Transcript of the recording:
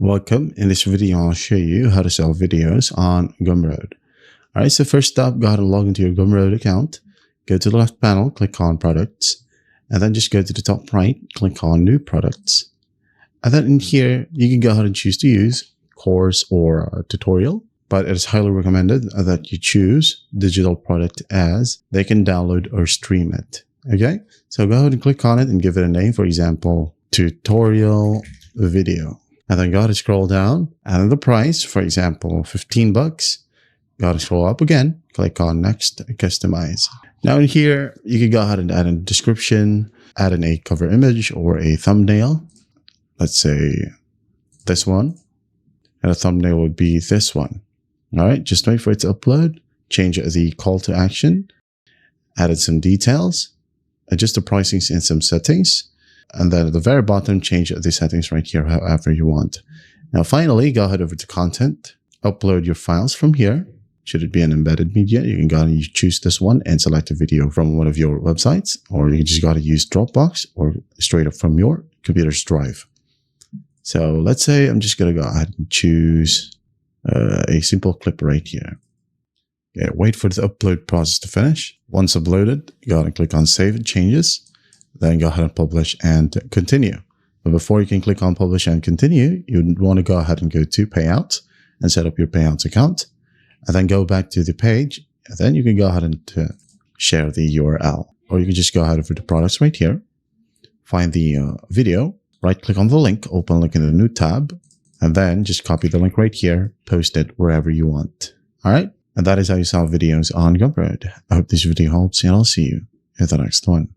Welcome. In this video, I'll show you how to sell videos on Gumroad. All right, so first up, go ahead and log into your Gumroad account. Go to the left panel, click on Products, and then just go to the top right, click on New Products. And then in here, you can go ahead and choose to use course or tutorial, but it is highly recommended that you choose digital product as they can download or stream it. Okay, so go ahead and click on it and give it a name, for example, tutorial video. And then go ahead and scroll down, and then the price, for example, 15 bucks. Go ahead and scroll up again, click on next, customize. Now in here, you can go ahead and add in a description, add in a cover image or a thumbnail. Let's say this one, and a thumbnail would be this one. All right, just wait for it to upload, change the call to action, added some details, adjust the pricing and some settings. And then at the very bottom, change the settings right here, however you want. Now, finally, go ahead over to content, upload your files from here. Should it be an embedded media, you can go ahead and choose this one and select a video from one of your websites, or you can just got to use Dropbox or straight up from your computer's drive. So let's say I'm just going to go ahead and choose a simple clip right here. Okay, wait for the upload process to finish. Once uploaded, go ahead and click on Save Changes. Then go ahead and publish and continue. But before you can click on publish and continue, you want to go ahead and go to payouts and set up your payouts account, and then go back to the page. And then you can go ahead and share the URL, or you can just go ahead over the products right here, find the video, right click on the link, open link in the new tab, and then just copy the link right here, post it wherever you want. All right. And that is how you sell videos on Gumroad. I hope this video helps, and I'll see you in the next one.